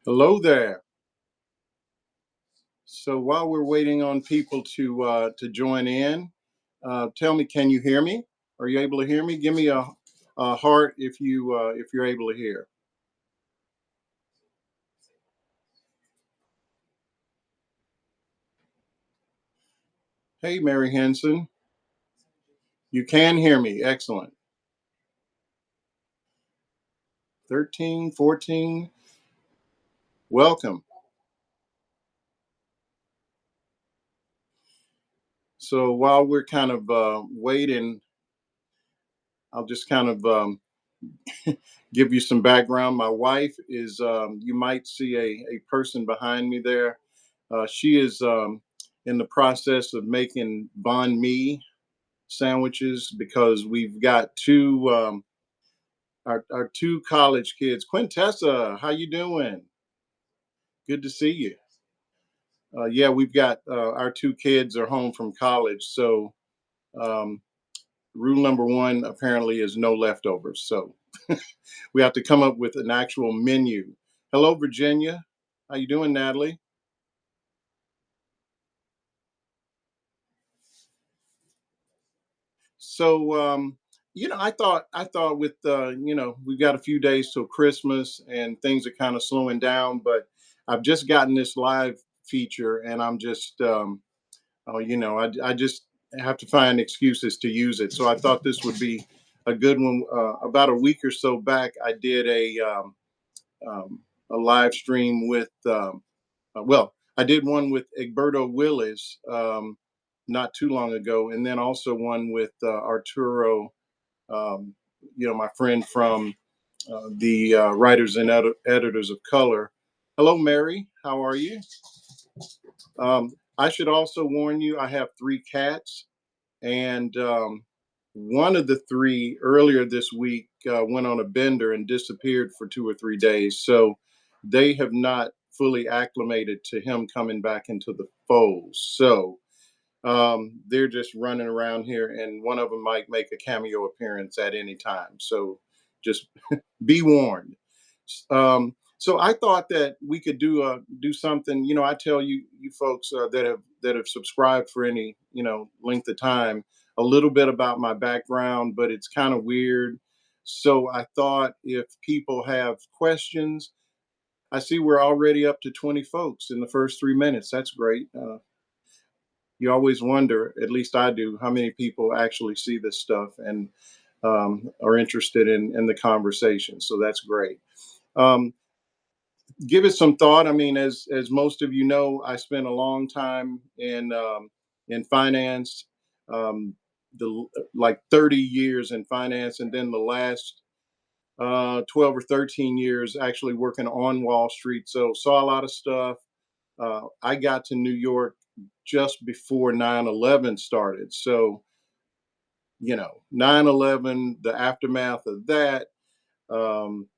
Hello there. So while we're waiting on people to join in, tell me, can you hear me? Are you able to hear me? Give me a heart if you're able to hear. Hey, Mary Henson, you can hear me. Excellent. 13, 14. Welcome. So while we're kind of waiting, I'll just kind of give you some background. My wife is, you might see a person behind me there. She is in the process of making banh mi sandwiches because we've got our two college kids. Quintessa, how you doing? Good to see you. Yeah, we've got our two kids are home from college, so um, rule number one apparently is no leftovers. So we have to come up with an actual menu. Hello, Virginia. How you doing, Natalie? So I thought with we've got a few days till Christmas and things are kind of slowing down, but I've just gotten this live feature and I'm just I just have to find excuses to use it. So I thought this would be a good one. About a week or so back, I did um, a live stream with I did one with Egberto Willis not too long ago, and then also one with Arturo, um, my friend from the Writers and Editors of Color. Hello, Mary. How are you? I should also warn you, I have three cats, and one of the three earlier this week went on a bender and disappeared for 2 or 3 days. So they have not fully acclimated to him coming back into the fold. So they're just running around here, and one of them might make a cameo appearance at any time. So just be warned. So I thought that we could do something. I tell you folks that have subscribed for any length of time a little bit about my background, but it's kind of weird. So I thought if people have questions, I see we're already up to 20 folks in the first 3 minutes. That's great. You always wonder, at least I do, how many people actually see this stuff and are interested in the conversation. So that's great. Um, Give it some thought. I mean, as most of you know, I spent a long time in finance, um, like 30 years in finance, and then the last 12 or 13 years actually working on Wall Street. So saw a lot of stuff. I got to New York just before 9/11 started. So 9/11, the aftermath of that. Um,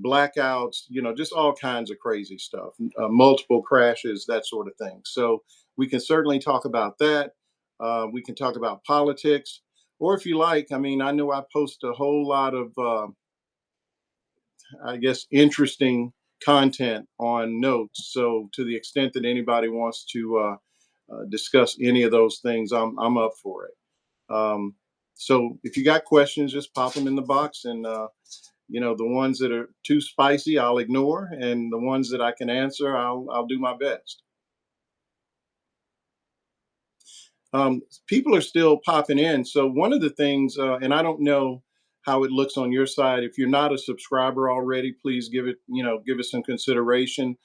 Blackouts, just all kinds of crazy stuff, multiple crashes, that sort of thing. So we can certainly talk about that. We can talk about politics, or if you like, I mean, I know I post a whole lot of, I guess, interesting content on Notes. So to the extent that anybody wants to discuss any of those things, I'm up for it. So if you got questions, just pop them in the box and the ones that are too spicy, I'll ignore, and the ones that I can answer, I'll do my best. People are still popping in. So one of the things, and I don't know how it looks on your side. If you're not a subscriber already, please give it some consideration.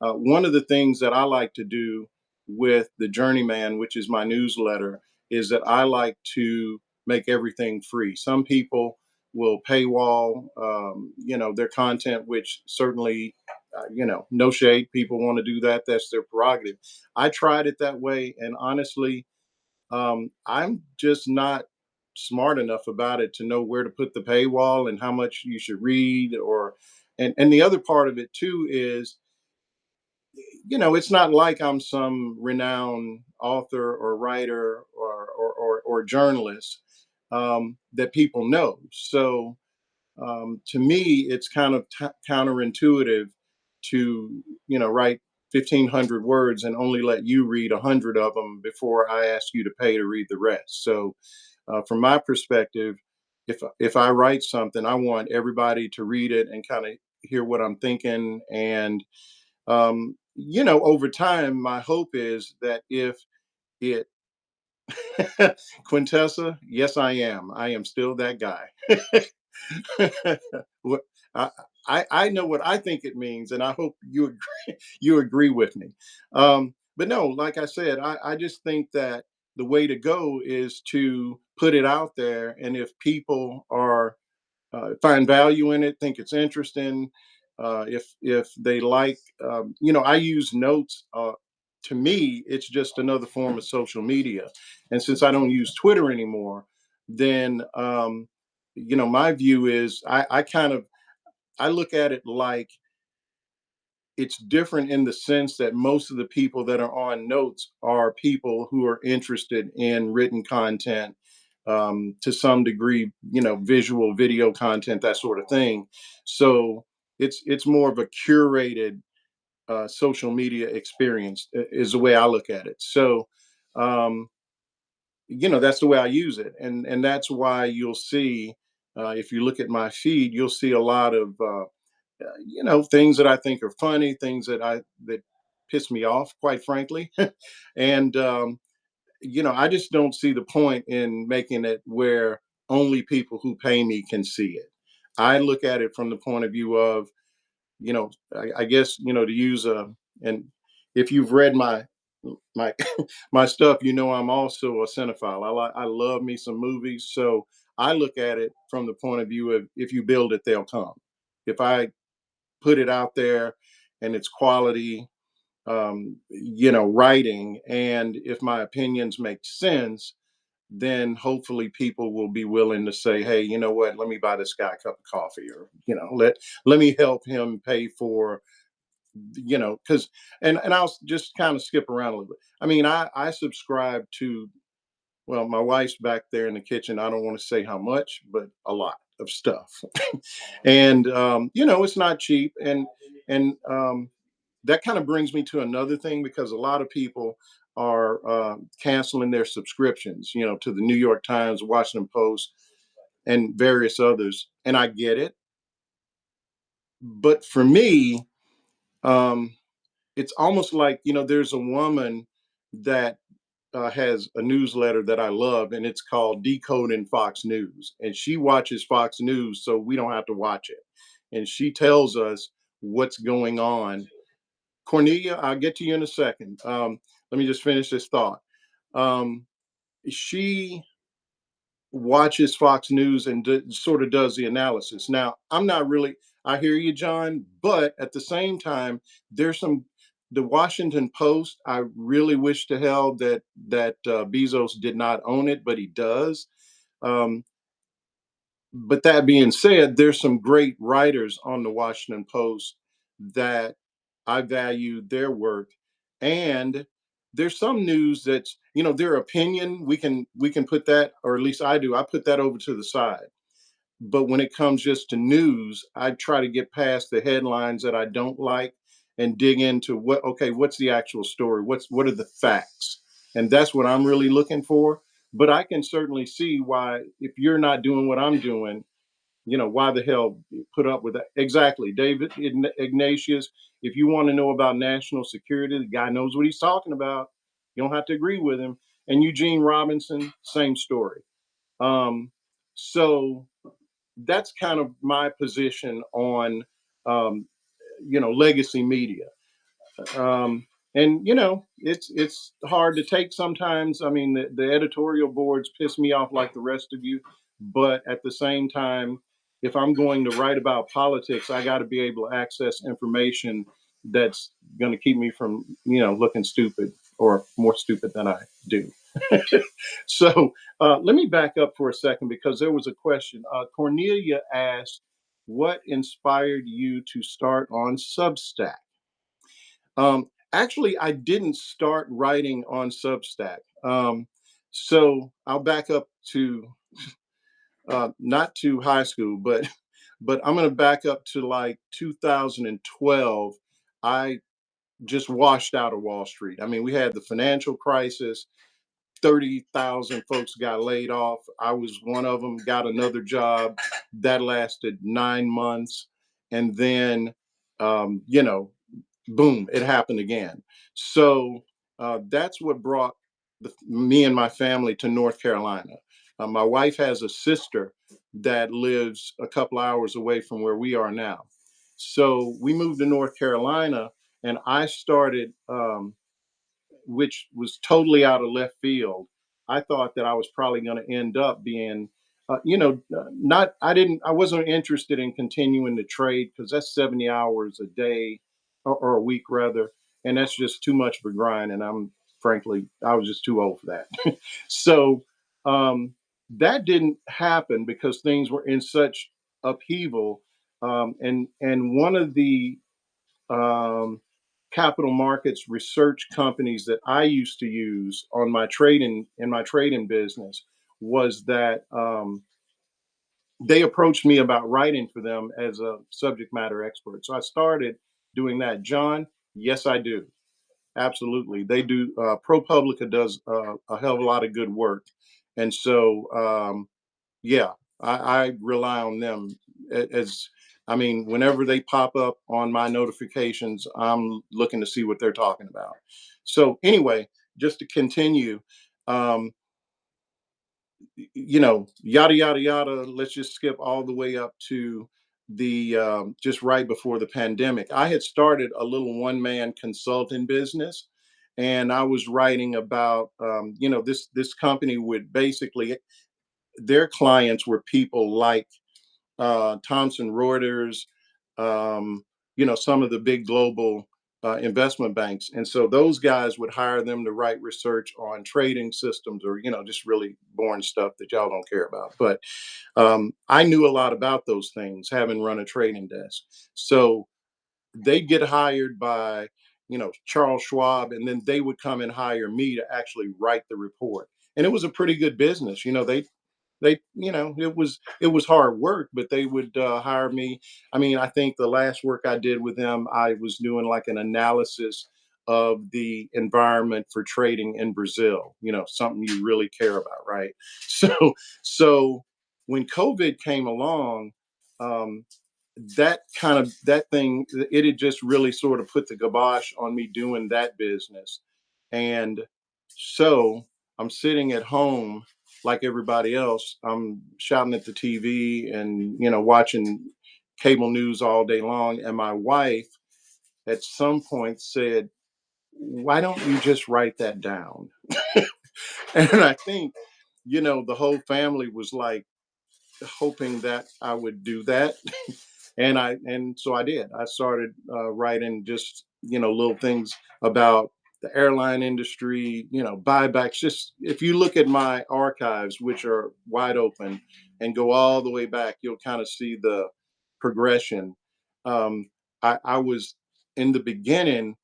One of the things that I like to do with the Journeyman, which is my newsletter, is that I like to make everything free. Some people will paywall, their content, which certainly, no shade. People want to do that. That's their prerogative. I tried it that way, and honestly, I'm just not smart enough about it to know where to put the paywall and how much you should read and the other part of it too is it's not like I'm some renowned author or writer or journalist that people know. So to me, it's kind of counterintuitive to, write 1,500 words and only let you read 100 of them before I ask you to pay to read the rest. So, from my perspective, if I write something, I want everybody to read it and kind of hear what I'm thinking. And over time, my hope is that if it Quintessa, yes, I am. I am still that guy. What I, I know what I think it means, and I hope you agree with me. But no, like I said, I just think that the way to go is to put it out there, and if people are find value in it, think it's interesting, if they like, I use notes. To me, it's just another form of social media, and since I don't use Twitter anymore, then my view is I look at it like it's different in the sense that most of the people that are on notes are people who are interested in written content, to some degree, visual video content, that sort of thing. So it's more of a curated social media experience, is the way I look at it. So um, that's the way I use it, and that's why you'll see, if you look at my feed, you'll see a lot of things that I think are funny, things that piss me off, quite frankly. And I just don't see the point in making it where only people who pay me can see it. I look at it from the point of view of, I guess, to use and if you've read my my stuff, I'm also a cinephile. I love me some movies, so I look at it from the point of view of, if you build it, they'll come. If I put it out there and it's quality, writing, and if my opinions make sense, then hopefully people will be willing to say, hey, you know what, let me buy this guy a cup of coffee, or let me help him pay for, because and I'll just kind of skip around a little bit. I mean, I subscribe to, well, my wife's back there in the kitchen, I don't want to say how much, but a lot of stuff. And it's not cheap. And that kind of brings me to another thing, because a lot of people are canceling their subscriptions, to the New York Times, Washington Post, and various others, and I get it. But for me, um, it's almost like, there's a woman that has a newsletter that I love, and it's called Decoding Fox News. And she watches Fox News so we don't have to watch it. And she tells us what's going on. Cornelia, I'll get to you in a second. Let me just finish this thought. Um, she watches Fox News and sort of does the analysis. Now, I'm not really, I hear you, John, but at the same time, there's the Washington Post. I really wish to hell that Bezos did not own it, but he does. Um, but that being said, there's some great writers on the Washington Post that I value their work. And there's some news that's, their opinion, we can put that, or at least I do, I put that over to the side. But when it comes just to news, I try to get past the headlines that I don't like and dig into what's the actual story? What are the facts? And that's what I'm really looking for. But I can certainly see why, if you're not doing what I'm doing, why the hell put up with that? Exactly. David Ignatius, if you want to know about national security, the guy knows what he's talking about. You don't have to agree with him. And Eugene Robinson, same story. Um, so that's kind of my position on, um, legacy media. um, and it's hard to take sometimes. I mean, the editorial boards piss me off like the rest of you, but at the same time, if I'm going to write about politics, I got to be able to access information that's going to keep me from looking stupid, or more stupid than I do. So let me back up for a second, because there was a question. Cornelia asked, what inspired you to start on Substack? Actually, I didn't start writing on Substack. So I'll back up to, not to high school, but I'm going to back up to like 2012, I just washed out of Wall Street. I mean, we had the financial crisis. 30,000 folks got laid off. I was one of them, got another job that lasted 9 months. And then, you know, boom, it happened again. So that's what brought me and my family to North Carolina. My wife has a sister that lives a couple hours away from where we are now. So we moved to North Carolina, and I started which was totally out of left field. I thought that I was probably going to end up being, not, I wasn't interested in continuing to trade because that's 70 hours a day or a week rather. And that's just too much of a grind. And frankly, I was just too old for that. So um, that didn't happen because things were in such upheaval. And one of the um, capital markets research companies that I used to use on my trading in my trading business was that they approached me about writing for them as a subject matter expert. So I started doing that. John, yes, I do. Absolutely, they do. ProPublica does a hell of a lot of good work, and so yeah, I rely on them as I mean, whenever they pop up on my notifications, I'm looking to see what they're talking about. So anyway, just to continue, um, yada yada yada. Let's just skip all the way up to the just right before the pandemic. I had started a little one man consulting business, and I was writing about this company would basically their clients were people like Thomson Reuters, um, some of the big global investment banks. And so those guys would hire them to write research on trading systems or, just really boring stuff that y'all don't care about. But I knew a lot about those things, having run a trading desk. So they get hired by, Charles Schwab, and then they would come and hire me to actually write the report. And it was a pretty good business. It was hard work, but they would hire me. I mean, I think the last work I did with them, I was doing like an analysis of the environment for trading in Brazil, something you really care about, right? So when COVID came along, um, that had just really sort of put the kibosh on me doing that business. And so I'm sitting at home like everybody else. I'm shouting at the TV and, watching cable news all day long. And my wife at some point said, "Why don't you just write that down?" And I think, the whole family was like hoping that I would do that. And so I did. I started writing just little things about the airline industry, buybacks. Just if you look at my archives, which are wide open, and go all the way back, you'll kind of see the progression. Um, I was in the beginning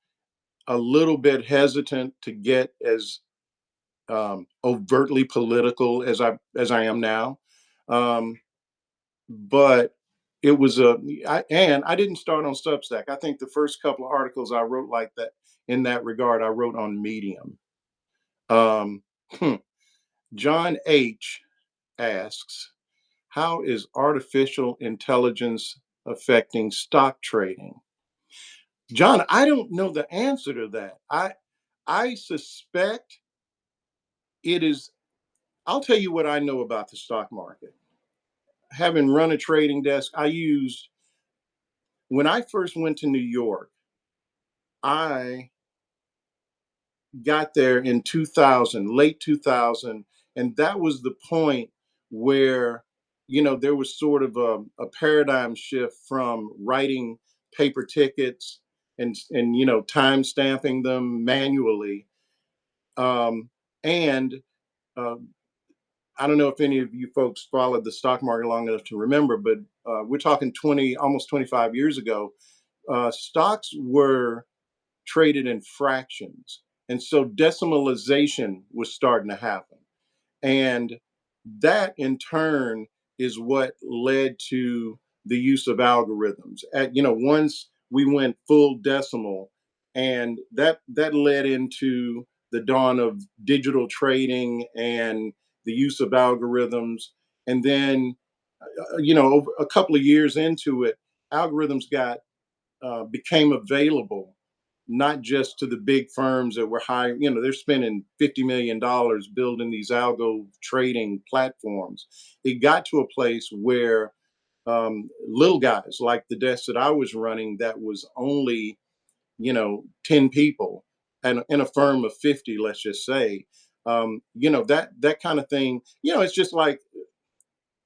a little bit hesitant to get as overtly political as I am now. Um, but it was and I didn't start on Substack. I think the first couple of articles I wrote like that in that regard, I wrote on Medium. Um, hmm, John H asks, how is artificial intelligence affecting stock trading? John, I don't know the answer to that. I suspect it is. I'll tell you what I know about the stock market. Having run a trading desk, I used when I first went to New York. I got there in 2000, late 2000, and that was the point where there was sort of a paradigm shift from writing paper tickets and time stamping them manually. Um, and uh, I don't know if any of you folks followed the stock market long enough to remember, but we're talking 20, almost 25 years ago. Stocks were traded in fractions. And so decimalization was starting to happen. And that in turn is what led to the use of algorithms. Once we went full decimal, and that led into the dawn of digital trading and the use of algorithms. And then, over a couple of years into it, algorithms got became available not just to the big firms that were high, they're spending $50 million building these algo trading platforms. It got to a place where little guys like the desk that I was running, that was only 10 people, and in a firm of 50, let's just say, that kind of thing. It's just like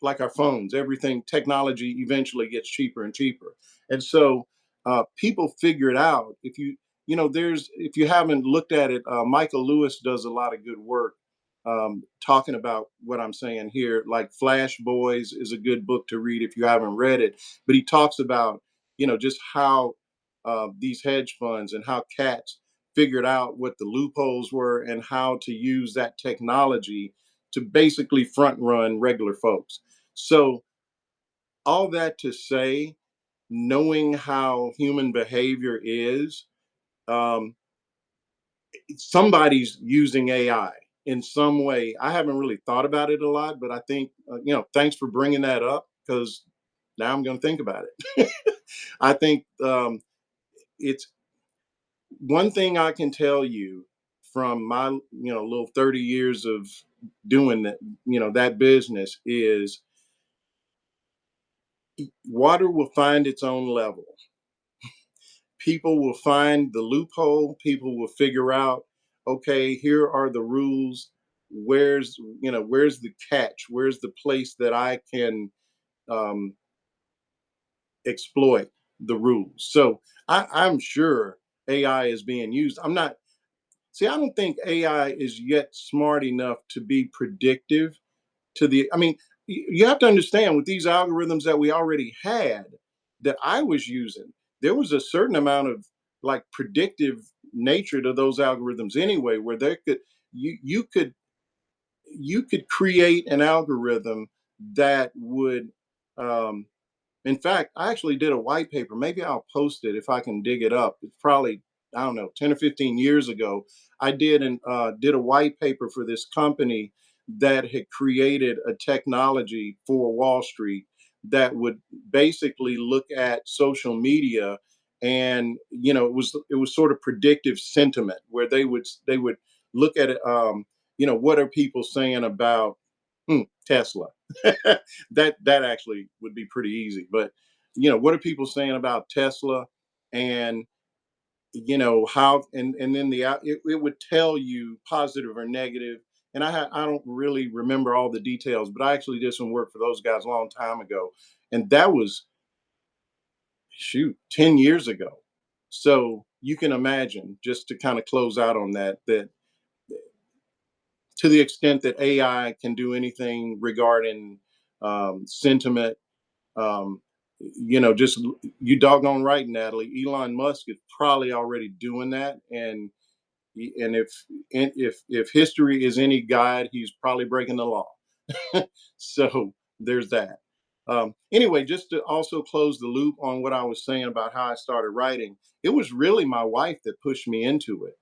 our phones, everything, technology eventually gets cheaper and cheaper. And so people figure it out. If you haven't looked at it, Michael Lewis does a lot of good work talking about what I'm saying here. Like Flash Boys is a good book to read if you haven't read it. But he talks about, just how these hedge funds and how cats figured out what the loopholes were and how to use that technology to basically front run regular folks. So, all that to say, knowing how human behavior is, um, somebody's using AI in some way. I haven't really thought about it a lot, but I think, thanks for bringing that up, because now I'm going to think about it. I think it's one thing I can tell you from my, little 30 years of doing that, that business is water will find its own level. People will find the loophole. People will figure out, okay, here are the rules. Where's the catch? Where's the place that I can um, exploit the rules? So I'm sure AI is being used. I don't think AI is yet smart enough to be predictive I mean, you have to understand, with these algorithms that we already had, that I was using, there was a certain amount of like predictive nature to those algorithms anyway, where they could you could create an algorithm that would um, in fact, I actually did a white paper. Maybe I'll post it if I can dig it up. It's probably, I don't know, 10 or 15 years ago. I did a white paper for this company that had created a technology for Wall Street that would basically look at social media, and it was sort of predictive sentiment, where they would look at it, what are people saying about Tesla. That actually would be pretty easy. But what are people saying about Tesla, and how, and then it would tell you positive or negative. And I don't really remember all the details, but I actually did some work for those guys a long time ago, and that was, shoot, 10 years ago. So you can imagine, just to kind of close out on that to the extent that AI can do anything regarding sentiment, um, just, you doggone right, Natalie. Elon Musk is probably already doing that, and if history is any guide, he's probably breaking the law. So there's that. Anyway, just to also close the loop on what I was saying about how I started writing, it was really my wife that pushed me into it.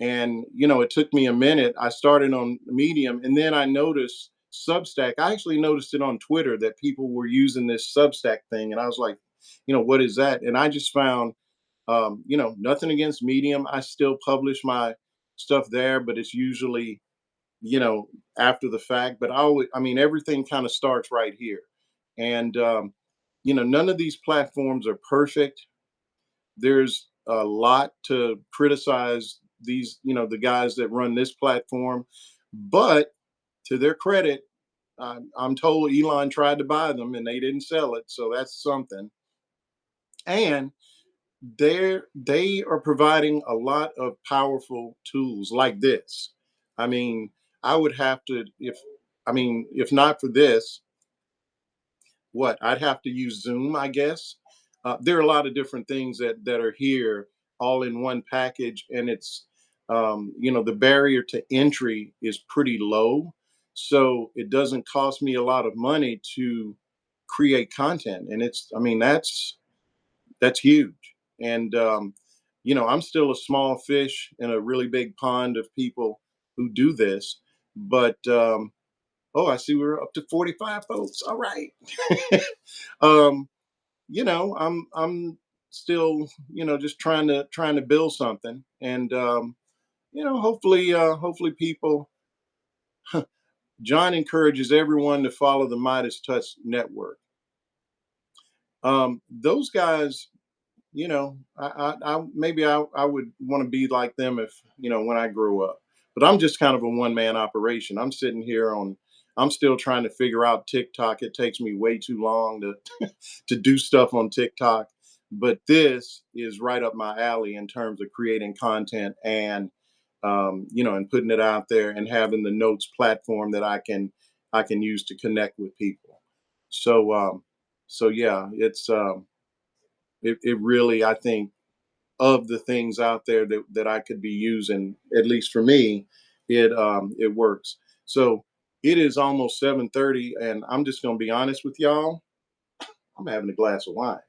And it took me a minute. I started on Medium, and then I noticed Substack. I actually noticed it on Twitter that people were using this Substack thing, and I was like, what is that? And I just found, nothing against Medium. I still publish my stuff there, but it's usually, you know, after the fact. But I mean, everything kind of starts right here. And, none of these platforms are perfect. There's a lot to criticize these, the guys that run this platform. But to their credit, I'm told Elon tried to buy them and they didn't sell it. So that's something. And they are providing a lot of powerful tools like this. I mean, I would have to, if not for this, what, I'd have to use Zoom, I guess. There are a lot of different things that are here all in one package, and it's, the barrier to entry is pretty low, so it doesn't cost me a lot of money to create content, and it's, I mean, That's huge. And I'm still a small fish in a really big pond of people who do this. But oh, I see we're up to 45 folks. All right. um, I'm still, just trying to build something. And hopefully people John encourages everyone to follow the Midas Touch network. Those guys, I would want to be like them if, when I grow up. But I'm just kind of a one man operation. I'm sitting here I'm still trying to figure out TikTok. It takes me way too long to to do stuff on TikTok. But this is right up my alley in terms of creating content and and putting it out there and having the notes platform that I can use to connect with people. So yeah, it really, I think, of the things out there that I could be using, at least for me, it works. So it is almost 7:30, and I'm just gonna be honest with y'all. I'm having a glass of wine.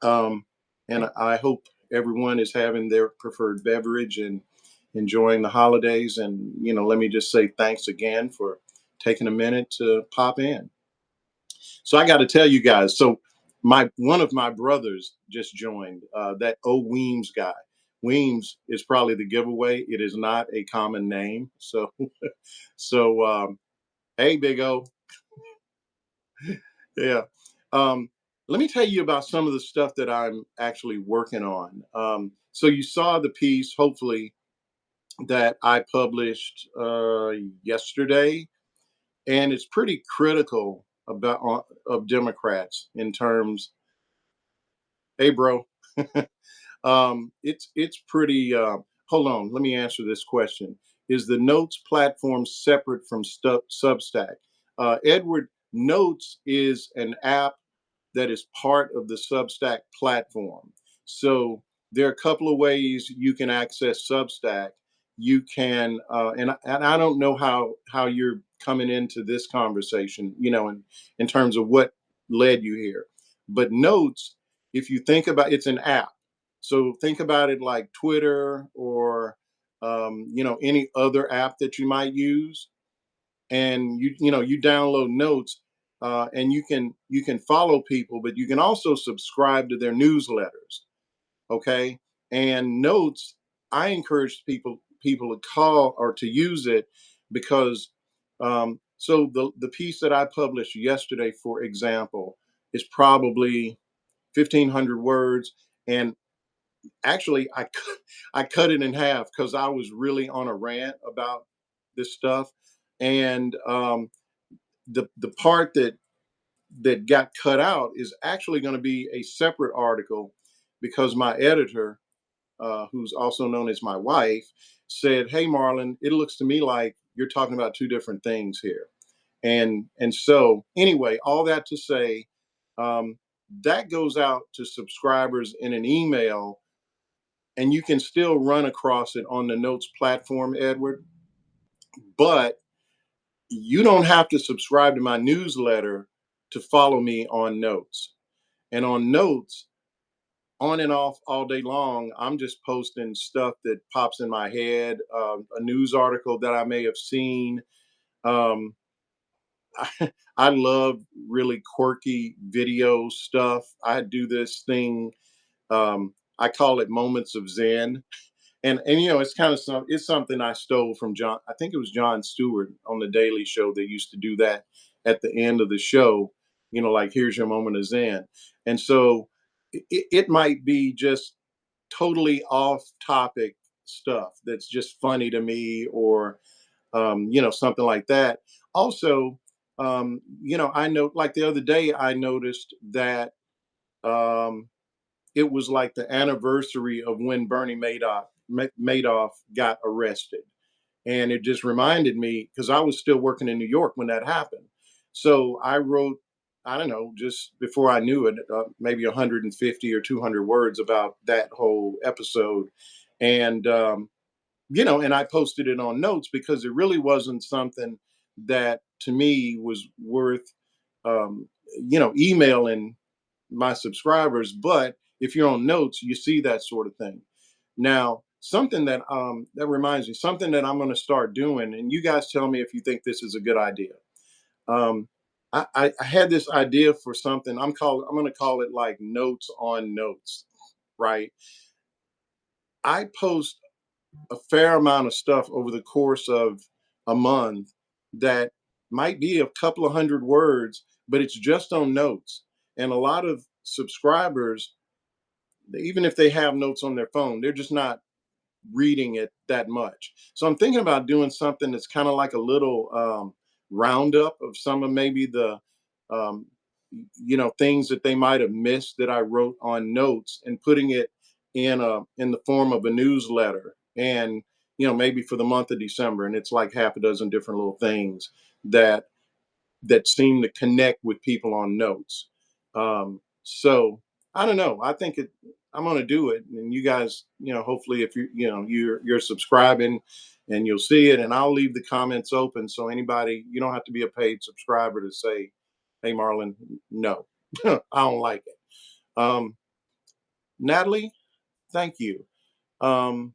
Um, and I hope everyone is having their preferred beverage and enjoying the holidays. And let me just say thanks again for taking a minute to pop in. So I got to tell you guys. So my one of my brothers just joined. That Weems guy. Weems is probably the giveaway. It is not a common name. So hey, Big O. Yeah. Um, Let me tell you about some of the stuff that I'm actually working on. So you saw the piece, hopefully, that I published yesterday, and it's pretty critical about of Democrats in terms. Hey, bro. It's pretty. Hold on, let me answer this question. Is the Notes platform separate from Substack? Edward, Notes is an app that is part of the Substack platform. So there are a couple of ways you can access Substack. You can, and I don't know how you're coming into this conversation, in terms of what led you here. But Notes, if you think about, it's an app. So think about it like Twitter or any other app that you might use, and you download Notes, and you can follow people, but you can also subscribe to their newsletters. Okay. And Notes, I encourage people to call or to use it because so the piece that I published yesterday, for example, is probably 1,500 words. And actually I cut it in half because I was really on a rant about this stuff. And the part that got cut out is actually going to be a separate article, because my editor, who's also known as my wife, said, "Hey, Marlon, it looks to me like you're talking about two different things here." And so anyway, all that to say, um, that goes out to subscribers in an email, and you can still run across it on the Notes platform, Edward. But you don't have to subscribe to my newsletter to follow me on Notes. And on Notes, on and off all day long, I'm just posting stuff that pops in my head, a news article that I may have seen. Um, I love really quirky video stuff. I do this thing. I call it moments of Zen. And it's kind of it's something I stole from John. I think it was Jon Stewart on the Daily Show that used to do that at the end of the show. Like, here's your moment of Zen. And so it might be just totally off topic stuff that's just funny to me, or something like that. Also, I know, like the other day, I noticed that um, it was like the anniversary of when Bernie Madoff got arrested. And it just reminded me, because I was still working in New York when that happened. So I wrote, I don't know, just before I knew it, maybe 150 or 200 words about that whole episode. And, and I posted it on Notes because it really wasn't something that to me was worth, emailing. my subscribers, but if you're on Notes, you see that sort of thing. Now, something that reminds me, something that I'm going to start doing, and you guys tell me if you think this is a good idea. Um, I had this idea for something. I'm going to call it like Notes on Notes, right? I post a fair amount of stuff over the course of a month that might be a couple of hundred words, but it's just on Notes. And a lot of subscribers, even if they have Notes on their phone, they're just not reading it that much. So I'm thinking about doing something that's kind of like a little roundup of some of maybe the um, things that they might have missed that I wrote on Notes, and putting it in the form of a newsletter. And maybe for the month of December, and it's like half a dozen different little things that seem to connect with people on Notes. So I don't know. I think I'm going to do it, and you guys, hopefully, if you're subscribing, and you'll see it, and I'll leave the comments open, so anybody, you don't have to be a paid subscriber to say, "Hey, Marlon, no, I don't like it." Natalie, thank you. Um,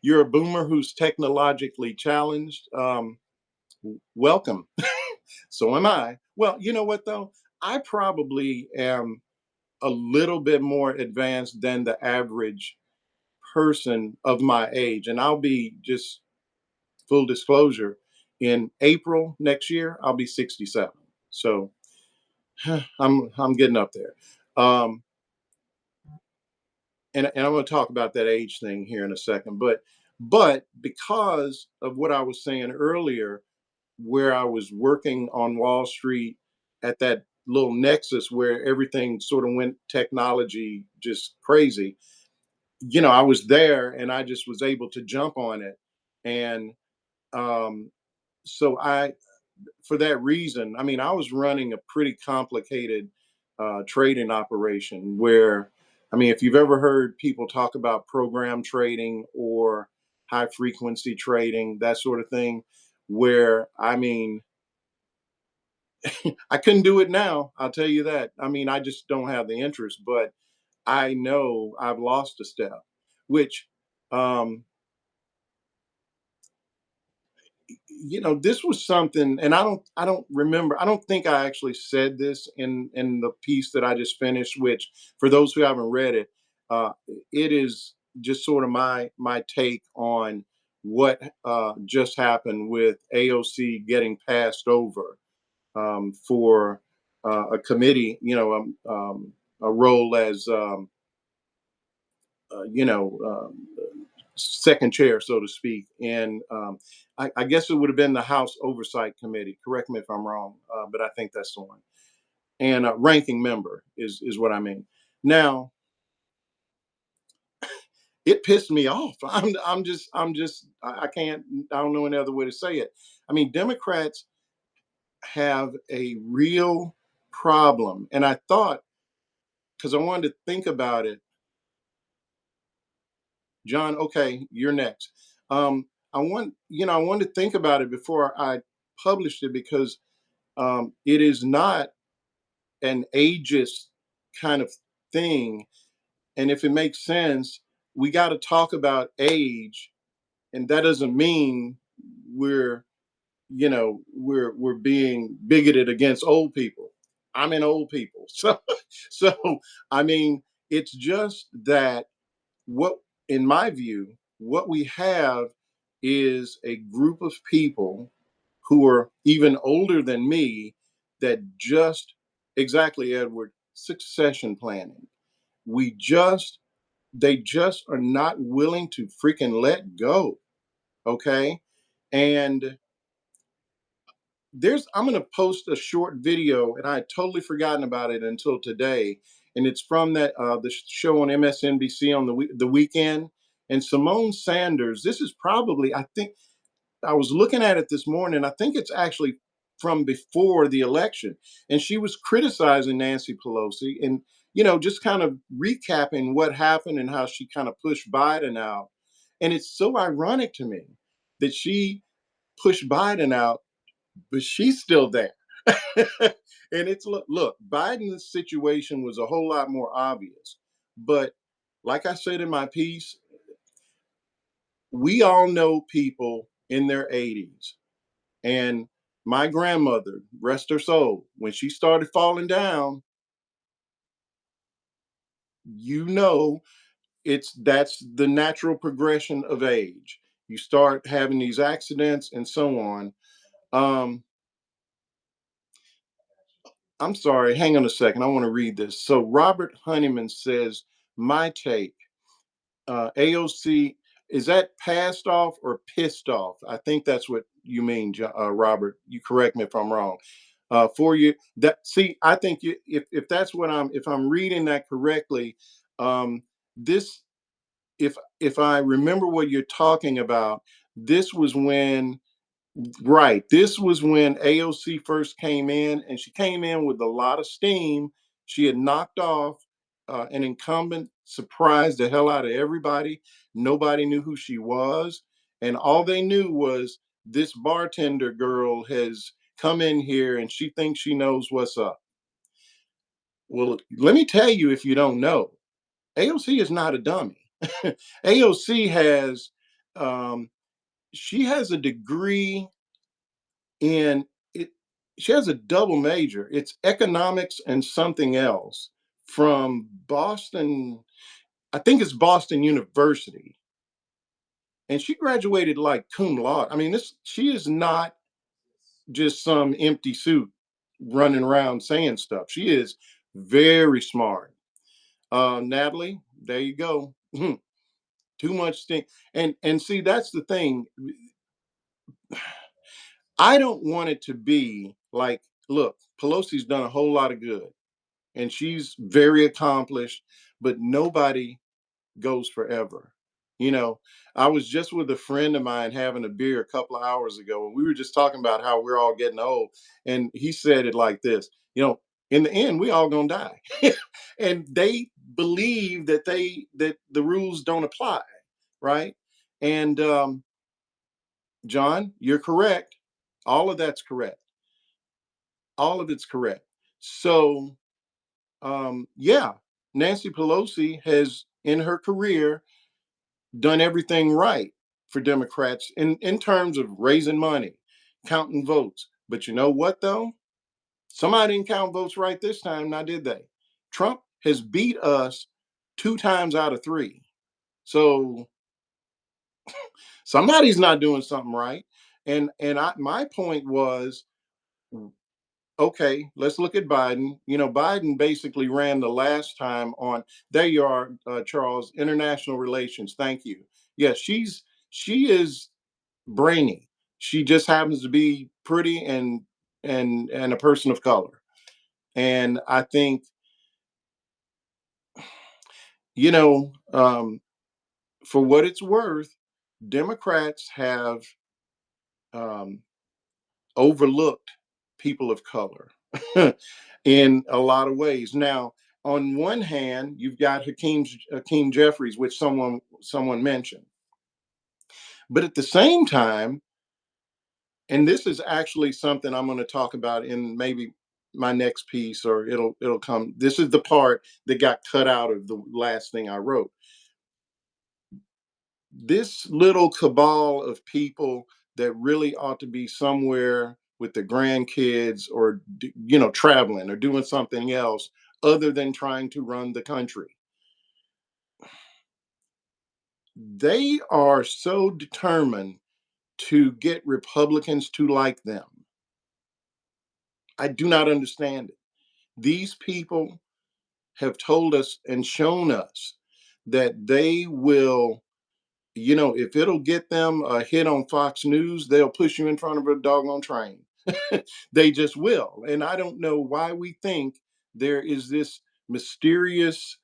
you're a boomer who's technologically challenged. Welcome. So am I. Well, you know what though? I probably am a little bit more advanced than the average person of my age. And I'll be, just full disclosure, in April next year, I'll be 67. So I'm getting up there. Um, and I'm going to talk about that age thing here in a second. But because of what I was saying earlier, where I was working on Wall Street at that little nexus where everything sort of went technology just crazy. I was there, and I just was able to jump on it. And um, so for that reason, I mean, I was running a pretty complicated trading operation where, I mean, if you've ever heard people talk about program trading or high frequency trading, that sort of thing, where, I mean, I couldn't do it now. I'll tell you that. I mean, I just don't have the interest, but I know I've lost a step, which, um, this was something, and I don't remember. I don't think I actually said this in the piece that I just finished. Which, for those who haven't read it, it is just sort of my take on what just happened with AOC getting passed over for a committee, a role as second chair, so to speak. And I guess it would have been the House Oversight Committee. Correct me if I'm wrong, but I think that's the one. And ranking member is what I mean. Now, it pissed me off. I can't. I don't know any other way to say it. I mean, Democrats have a real problem, and I thought, because I wanted to think about it. John, okay, you're next. I wanted to think about it before I published it, because it is not an ageist kind of thing. And if it makes sense, we got to talk about age, and that doesn't mean we're, we're being bigoted against old people. I'm in old people, so I mean, it's just that, what in my view, what we have is a group of people who are even older than me, that just, exactly, Edward, succession planning. we just they just are not willing to freaking let go. Okay. And I'm going to post a short video, and I had totally forgotten about it until today. And it's from the show on MSNBC on the weekend. And Simone Sanders, this is probably, I think, I was looking at it this morning. I think it's actually from before the election, and she was criticizing Nancy Pelosi, and just kind of recapping what happened and how she kind of pushed Biden out. And it's so ironic to me that she pushed Biden out, but she's still there. And it's look, Biden's situation was a whole lot more obvious. But like I said in my piece, we all know people in their 80s. And my grandmother, rest her soul, when she started falling down, you know, that's the natural progression of age. You start having these accidents and so on. Um, I'm sorry, hang on a second. I want to read this. So Robert Honeyman says, my take, AOC, is that passed off or pissed off? I think that's what you mean, Robert. You correct me if I'm wrong. For you, that see, I think you, if that's what if I'm reading that correctly, this, if I remember what you're talking about, this was when right. This was when AOC first came in, and she came in with a lot of steam. She had knocked off an incumbent, surprised the hell out of everybody. Nobody knew who she was. And all they knew was this bartender girl has come in here and she thinks she knows what's up. Well, let me tell you if you don't know, AOC is not a dummy. AOC has, um, she has a degree and it she has a double major. It's economics and something else from Boston. I think it's Boston University, and she graduated like cum laude. I mean, this she is not just some empty suit running around saying stuff. She is very smart. Natalie, there you go. Too much thing, and see that's the thing. I don't want it to be like, look, Pelosi's done a whole lot of good and she's very accomplished, but nobody goes forever. You know, I was just with a friend of mine having a beer a couple of hours ago, and we were just talking about how we're all getting old. And he said it like this, in the end, we all gonna die. And they believe that the rules don't apply, right? And John, you're correct. All of that's correct. All of it's correct. So yeah, Nancy Pelosi has in her career done everything right for Democrats in terms of raising money, counting votes. But you know what though? Somebody didn't count votes right this time, now did they? Trump has beat us two times out of three. So somebody's not doing something right. And my point was, okay, let's look at Biden. Biden basically ran the last time on. There you are, Charles. International relations. Thank you. Yes, she is brainy. She just happens to be pretty and a person of color. And I think you know, for what it's worth, Democrats have um, overlooked people of color in a lot of ways. Now, on one hand, you've got Hakeem Jeffries, which someone mentioned, but at the same time, and this is actually something I'm going to talk about in maybe my next piece, or it'll come. This is the part that got cut out of the last thing I wrote. This little cabal of people that really ought to be somewhere with the grandkids or traveling or doing something else other than trying to run the country, they are so determined to get Republicans to like them. I do not understand it. These people have told us and shown us that they will, if it'll get them a hit on Fox News, they'll push you in front of a doggone train. They just will. And I don't know why we think there is this mysterious,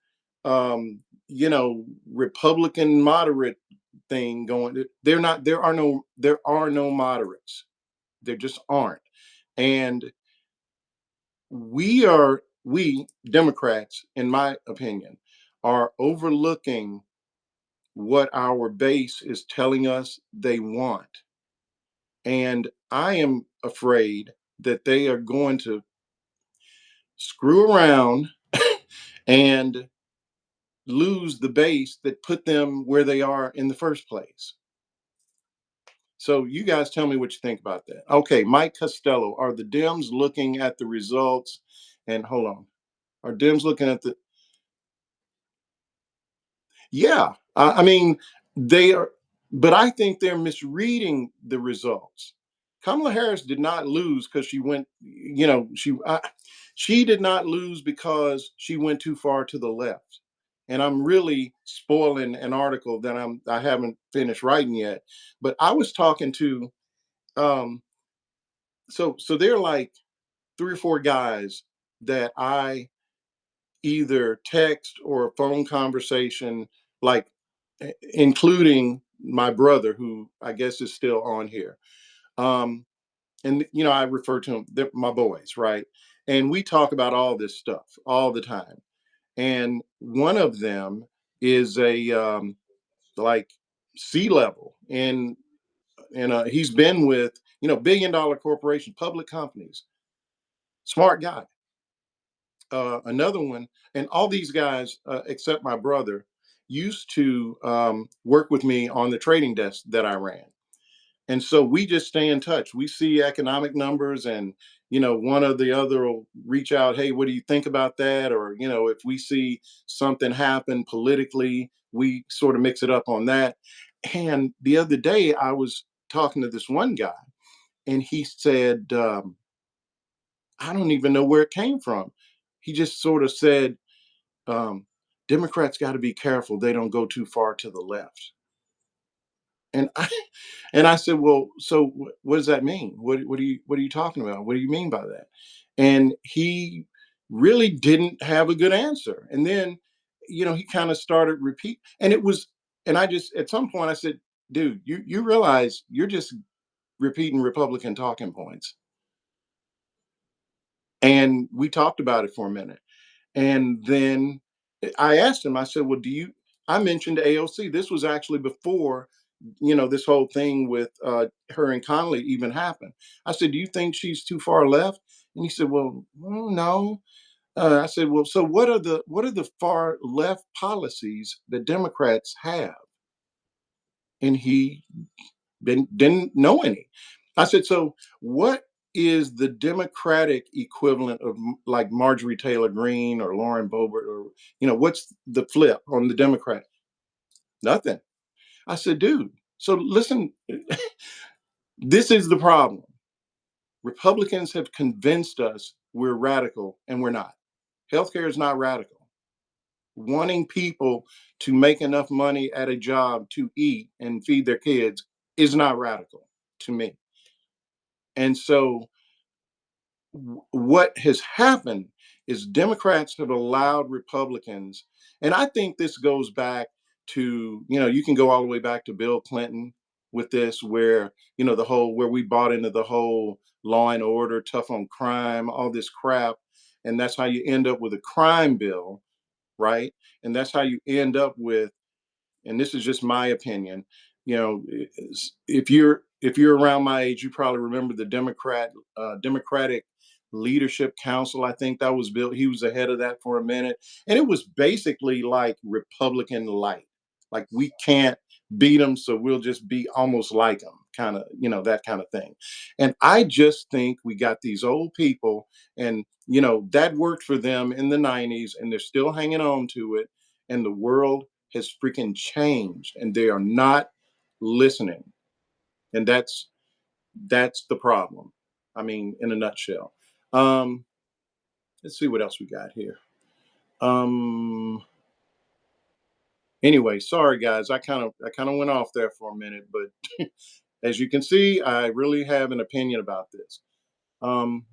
um, Republican moderate thing going. They're not. There are no moderates. There just aren't. And we Democrats, in my opinion, are overlooking what our base is telling us they want. And I am afraid that they are going to screw around and lose the base that put them where they are in the first place. So you guys tell me what you think about that. Okay, Mike Costello, are the Dems looking at the results? And hold on, are Dems looking at the? Yeah, I mean they are, but I think they're misreading the results. Kamala Harris did not lose because she went. She did not lose because she went too far to the left. And I'm really spoiling an article that I haven't finished writing yet. But I was talking to um, so they're like three or four guys that I either text or a phone conversation, like including my brother, who I guess is still on here. Um, and I refer to them, they're my boys, right? And we talk about all this stuff all the time. And one of them is a like C level, and he's been with billion-dollar corporation, public companies, smart guy. Another one, and all these guys, except my brother, used to work with me on the trading desk that I ran. And so we just stay in touch. We see economic numbers, and one or the other will reach out. Hey, what do you think about that? Or if we see something happen politically, we sort of mix it up on that. And the other day, I was talking to this one guy, and he said, "I don't even know where it came from." He just sort of said, um, "Democrats got to be careful; they don't go too far to the left." And I and I said, "Well, so what does that mean? What are you talking about? What do you mean by that?" And he really didn't have a good answer. And then, he kind of started repeat, and it was, and I just at some point I said, "Dude, you realize you're just repeating Republican talking points." And we talked about it for a minute, and then I asked him. I said, "Well, do you?" I mentioned AOC. This was actually before this whole thing with her and Connolly even happened. I said, "Do you think she's too far left?" And he said, "Well, no." I said, "Well, so what are the far left policies that Democrats have?" And he didn't know any. I said, "So what is the Democratic equivalent of like Marjorie Taylor Greene or Lauren Boebert, or what's the flip on the Democrat?" Nothing. I said, "Dude, so listen, this is the problem. Republicans have convinced us we're radical, and we're not. Healthcare is not radical. Wanting people to make enough money at a job to eat and feed their kids is not radical to me." And so what has happened is Democrats have allowed Republicans, and I think this goes back to, you can go all the way back to Bill Clinton with this, where, the whole, where we bought into the whole law and order, tough on crime, all this crap. And that's how you end up with a crime bill, right? And that's how you end up with, and this is just my opinion, if you're around my age, you probably remember the Democratic Leadership Council. I think that was built. He was the head of that for a minute, and it was basically like Republican light. Like, we can't beat them, so we'll just be almost like them, kind of, that kind of thing. And I just think we got these old people, and that worked for them in the '90s, and they're still hanging on to it. And the world has freaking changed, and they are not listening. And that's the problem. I mean, in a nutshell. um let's see what else we got here. Anyway, sorry guys, I kind of went off there for a minute, but as you can see, I really have an opinion about this. um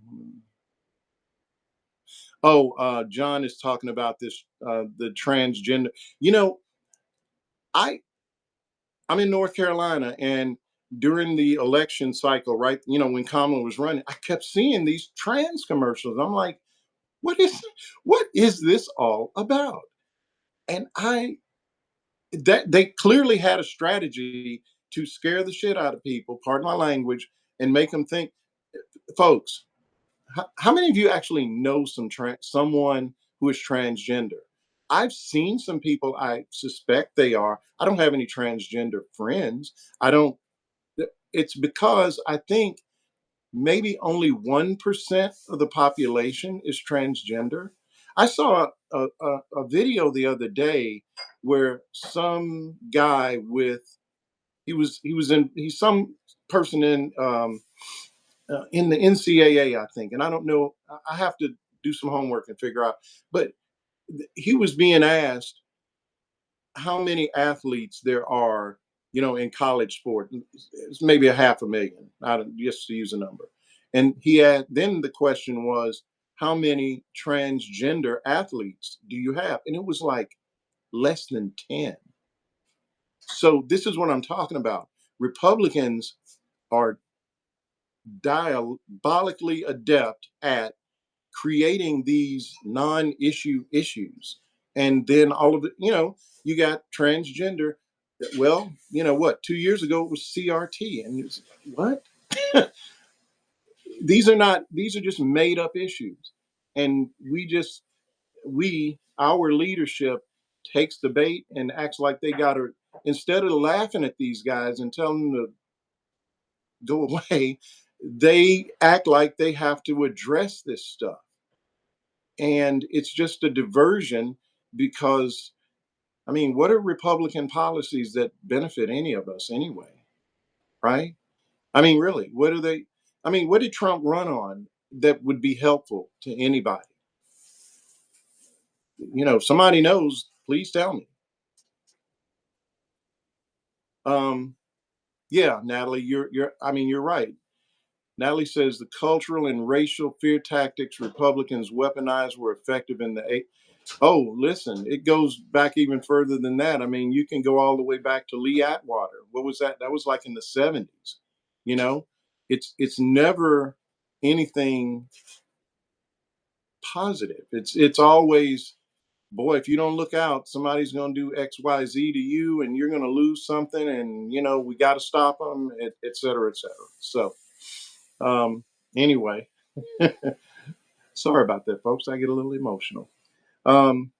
John is talking about this, the transgender. you know I I'm in North Carolina, and during the election cycle, right, when Kamala was running, I kept seeing these trans commercials. I'm like, what is this all about? And I that they clearly had a strategy to scare the shit out of people, pardon my language, and make them think, folks. How many of you actually know someone who is transgender? I've seen some people. I suspect they are. I don't have any transgender friends. I don't. It's because I think maybe only 1% of the population is transgender. I saw a video the other day where some guy with he's some person in the NCAA, I think, and I don't know. I have to do some homework and figure out. But he was being asked how many athletes there are, in college sport. It's maybe a half a million, I don't, just to use a number. And he had then the question was, how many transgender athletes do you have? And it was like less than 10. So this is what I'm talking about. Republicans are diabolically adept at creating these non-issue issues. And then all of it, you got transgender. Well, what, 2 years ago it was CRT. And it's, what? These are just made up issues. And our leadership takes the bait and acts like they got to, instead of laughing at these guys and telling them to go away, they act like they have to address this stuff. And it's just a diversion because, I mean, what are Republican policies that benefit any of us anyway? Right? I mean, really, what are they? I mean, what did Trump run on that would be helpful to anybody? If somebody knows, please tell me. Um, yeah, Natalie, I mean, you're right. Natalie says the cultural and racial fear tactics Republicans weaponized were effective in the. Oh, listen, it goes back even further than that. I mean, you can go all the way back to Lee Atwater. What was that? That was like in the 70s. You know, it's never anything positive. It's always, boy, if you don't look out, somebody's going to do XYZ to you and you're going to lose something, and we got to stop them, et cetera, et cetera. So, anyway, sorry about that, folks. I get a little emotional. Um,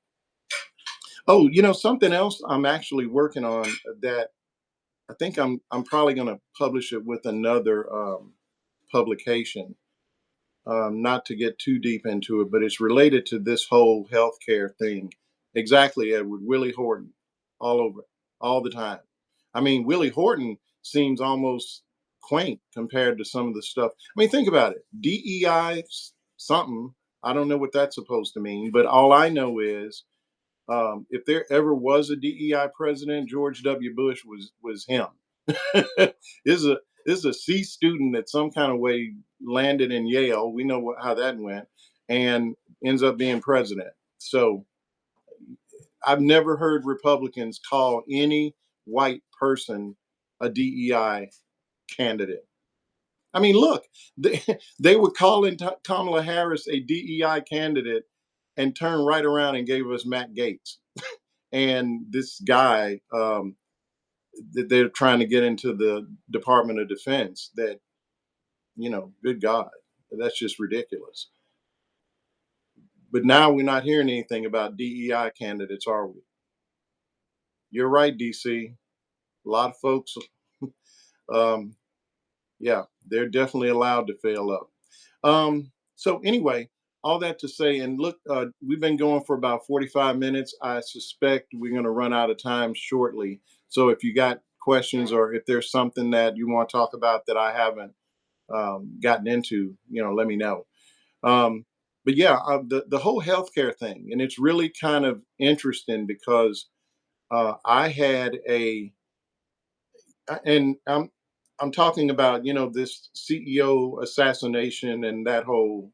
Oh, something else I'm actually working on that I think I'm probably going to publish it with another publication. Not to get too deep into it, but it's related to this whole healthcare thing. Exactly, Edward. Willie Horton, all over it, all the time. I mean, Willie Horton seems almost quaint compared to some of the stuff. I mean, think about it. DEI something. I don't know what that's supposed to mean, but all I know is if there ever was a DEI president, George W. Bush was him. This is a C student that some kind of way landed in Yale. We know how that went, and ends up being president. So I've never heard Republicans call any white person a DEI candidate. I mean, look, they, they were calling Kamala Harris a DEI candidate and turned right around and gave us Matt Gaetz and this guy that they're trying to get into the Department of Defense. That, good God, that's just ridiculous. But now we're not hearing anything about DEI candidates, are we? You're right, DC. A lot of folks, um, yeah, they're definitely allowed to fail up. So anyway, all that to say, and look, we've been going for about 45 minutes. I suspect we're going to run out of time shortly. So if you got questions or if there's something that you want to talk about that I haven't gotten into, let me know. Um, but yeah, the whole healthcare thing, and it's really kind of interesting because I had and I'm talking about this CEO assassination and that whole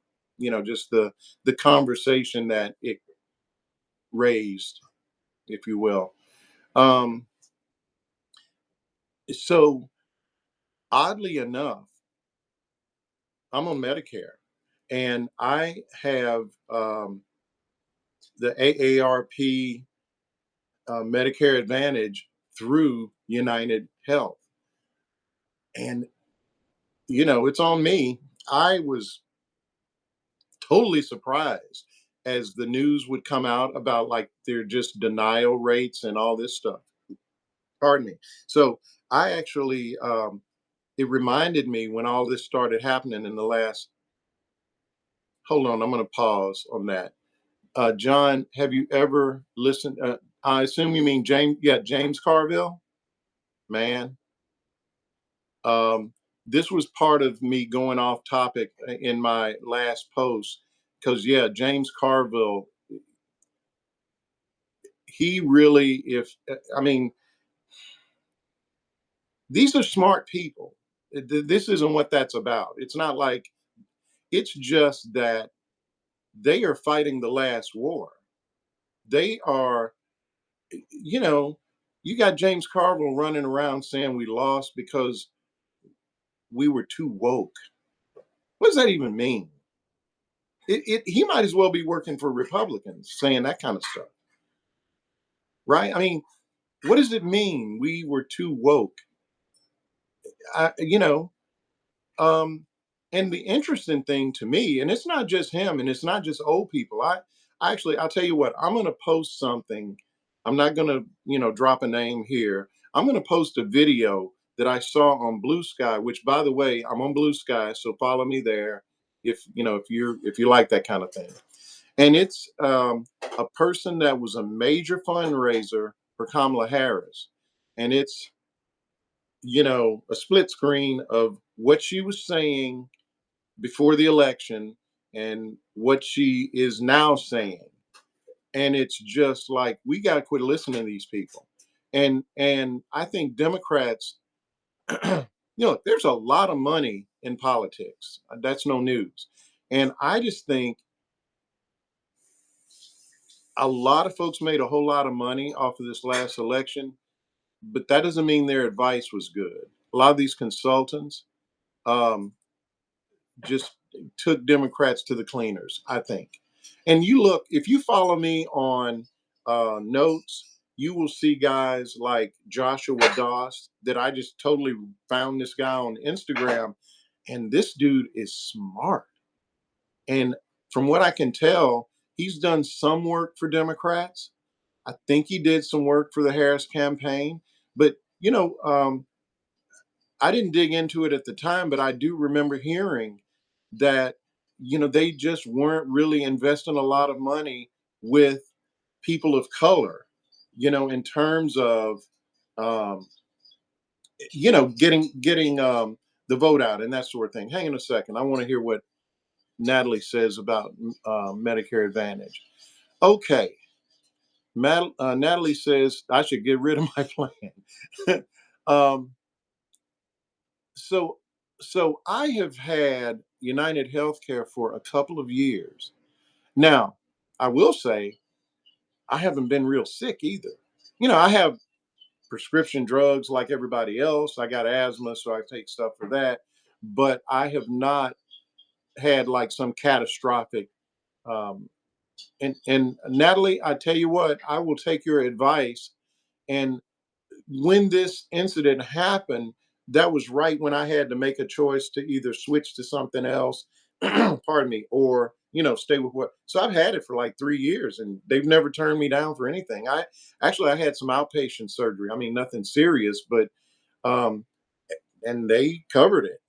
just the conversation that it raised, if you will. Um, so oddly enough, I'm on Medicare, and I have the AARP Medicare Advantage through United Health, and it's on me. I was totally surprised as the news would come out about like their just denial rates and all this stuff. Pardon me. So I actually, it reminded me when all this started happening in the last. Hold on, I'm going to pause on that. John, have you ever listened? I assume you mean James. Yeah, James Carville. Man, um, this was part of me going off topic in my last post because yeah, James Carville. He really, if I mean, these are smart people. This isn't what that's about. It's not like it's just that they are fighting the last war. They are, you know, you got James Carville running around saying we lost because we were too woke. What does that even mean? He might as well be working for Republicans saying that kind of stuff, right? I mean, what does it mean we were too woke? I, you know, and the interesting thing to me, and it's not just him, and it's not just old people. I'll tell you what, I'm going to post something. I'm not going to, drop a name here. I'm going to post a video that I saw on Blue Sky, which by the way, I'm on Blue Sky, so follow me there if you like that kind of thing. And it's a person that was a major fundraiser for Kamala Harris. And it's, a split screen of what she was saying before the election and what she is now saying. And it's just like we got to quit listening to these people. And I think Democrats, there's a lot of money in politics. That's no news. And I just think a lot of folks made a whole lot of money off of this last election, but that doesn't mean their advice was good. A lot of these consultants, um, just took Democrats to the cleaners, I think. And you look, if you follow me on notes, you will see guys like Joshua Doss that I just totally found this guy on Instagram. And this dude is smart. And from what I can tell, he's done some work for Democrats. I think he did some work for the Harris campaign. But, I didn't dig into it at the time, but I do remember hearing that, they just weren't really investing a lot of money with people of color, in terms of, um, getting the vote out and that sort of thing. Hang on a second. I want to hear what Natalie says about Medicare Advantage. Okay. Natalie says I should get rid of my plan. um, so so I have had United Healthcare for a couple of years. Now, I will say I haven't been real sick either. I have prescription drugs like everybody else. I got asthma, so I take stuff for that. But I have not had like some catastrophic. Um, and Natalie, I tell you what, I will take your advice. And when this incident happened, that was right when I had to make a choice to either switch to something else, pardon me, or stay with what. So I've had it for like 3 years, and they've never turned me down for anything. I had some outpatient surgery. I mean, nothing serious, but um, and they covered it.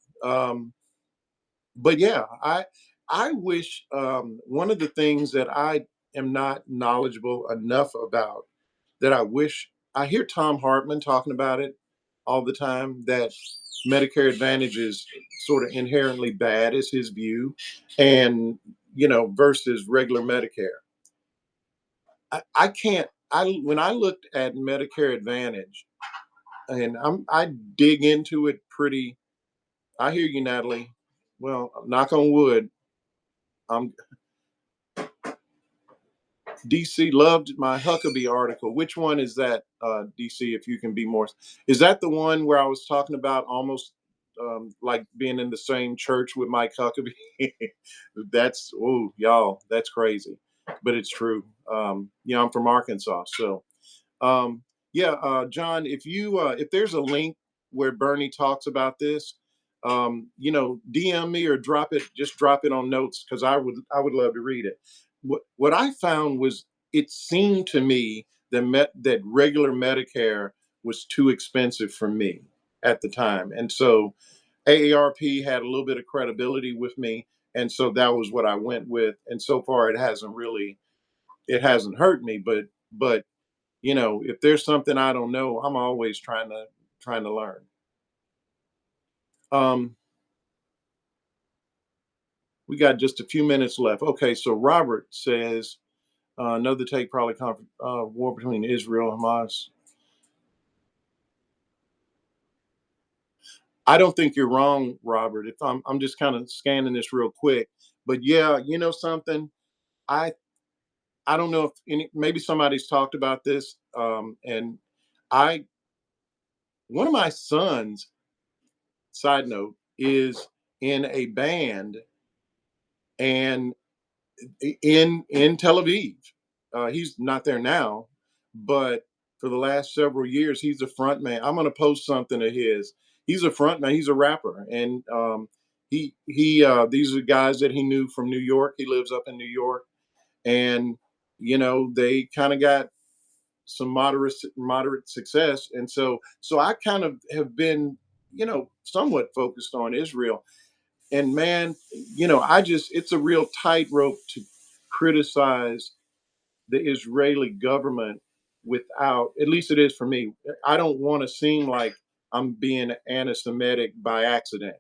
But yeah, I wish one of the things that I am not knowledgeable enough about that I wish I hear Tom Hartman talking about it all the time that Medicare Advantage is sort of inherently bad is his view and versus regular Medicare. I can't I when I looked at Medicare Advantage and I dig into it pretty. I hear you, Natalie. Well, knock on wood. I'm DC loved my Huckabee article. Which one is that, DC? If you can be more, is that the one where I was talking about almost like being in the same church with Mike Huckabee? That's y'all, that's crazy, but it's true. I'm from Arkansas, so yeah, John. If there's a link where Bernie talks about this, DM me or drop it on notes because I would love to read it. What I found was it seemed to me that regular Medicare was too expensive for me at the time, and so AARP had a little bit of credibility with me, and so that was what I went with. And so far, it hasn't hurt me, but if there's something I don't know, I'm always trying to learn. Um, we got just a few minutes left. Okay, so Robert says another take probably war between Israel and Hamas. I don't think you're wrong, Robert. If I'm just kind of scanning this real quick, but yeah, you know something, I I don't know if maybe somebody's talked about this, and I one of my sons, side note, is in a band and in Tel Aviv. He's not there now, but for the last several years, he's a front man. I'm going to post something of his. He's a front man. He's a rapper, and he these are guys that he knew from New York. He lives up in New York, and they kind of got some moderate success, and so I kind of have been somewhat focused on Israel. And man, I just it's a real tightrope to criticize the Israeli government without, at least it is for me. I don't want to seem like I'm being anti-Semitic by accident.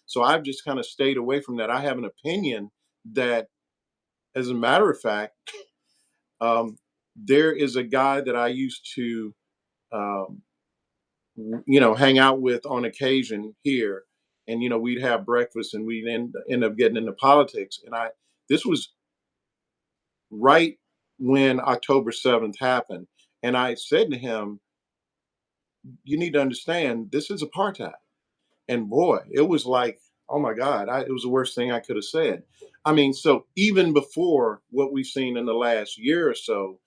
So I've just kind of stayed away from that. I have an opinion that, as a matter of fact, um, there is a guy that I used to, um, hang out with on occasion here, and we'd have breakfast, and we'd end up getting into politics. And this was right when October 7th happened. And I said to him, you need to understand this is apartheid. And boy, it was like, oh my God, it was the worst thing I could have said. I mean, so even before what we've seen in the last year or so,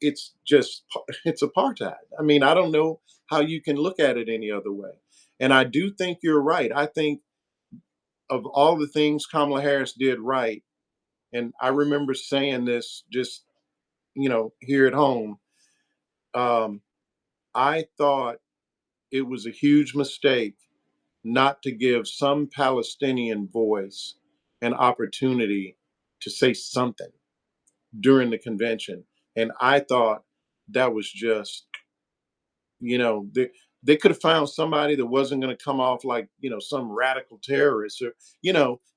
it's just, it's apartheid. I mean, I don't know how you can look at it any other way. And I do think you're right. I think of all the things Kamala Harris did right, and I remember saying this just, here at home. Um, I thought it was a huge mistake not to give some Palestinian voice an opportunity to say something during the convention. And I thought that was just, they could have found somebody that wasn't going to come off like, some radical terrorist, or,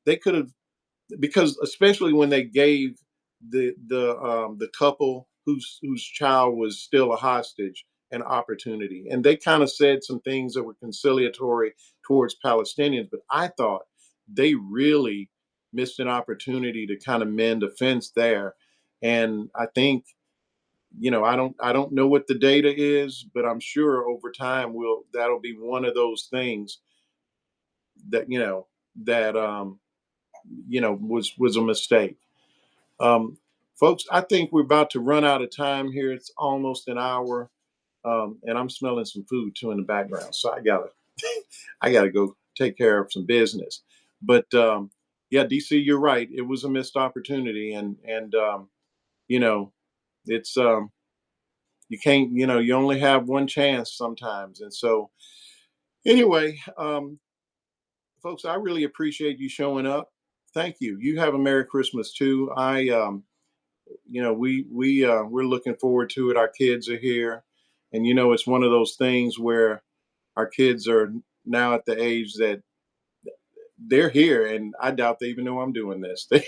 they could have, because especially when they gave the couple whose child was still a hostage an opportunity, and they kind of said some things that were conciliatory towards Palestinians, but I thought they really missed an opportunity to kind of mend a fence there. And I think, I don't know what the data is, but I'm sure over time that'll be one of those things that was a mistake. Um, Folks, I think we're about to run out of time here. It's almost an hour, and I'm smelling some food too in the background. So I gotta go take care of some business. But yeah, DC, you're right. It was a missed opportunity, and you know, it's you can't, you only have one chance sometimes. And so anyway, folks, I really appreciate you showing up. Thank you. You have a Merry Christmas too. We're looking forward to it. Our kids are here, and it's one of those things where our kids are now at the age that they're here, and I doubt they even know I'm doing this. They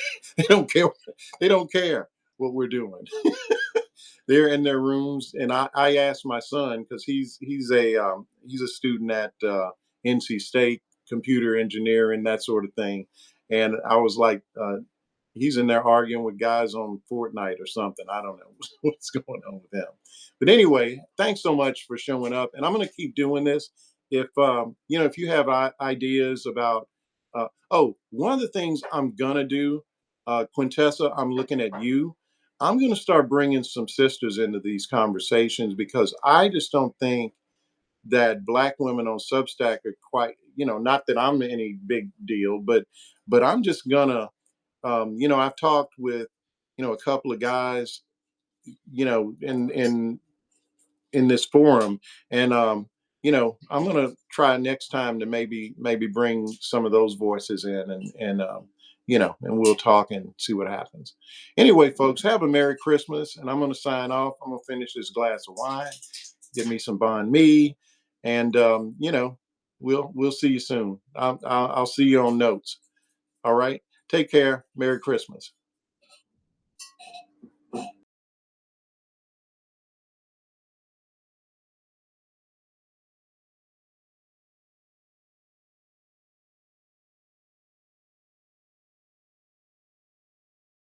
don't care. They don't care what we're doing. They're in their rooms, and I asked my son, because he's a student at NC State, computer engineering, that sort of thing, and I was like, he's in there arguing with guys on Fortnite or something. I don't know what's going on with him. But anyway, thanks so much for showing up. And I'm going to keep doing this. If you have ideas about, one of the things I'm going to do, Quintessa, I'm looking at you. I'm going to start bringing some sisters into these conversations, because I just don't think that Black women on Substack are quite, not that I'm any big deal, but I'm just gonna, I've talked with, a couple of guys, in this forum, and I'm gonna try next time to maybe bring some of those voices in, and we'll talk and see what happens. Anyway, folks, have a Merry Christmas, and I'm gonna sign off. I'm gonna finish this glass of wine, get me some banh mi, and we'll see you soon. I'll see you on notes. All right, take care. Merry Christmas.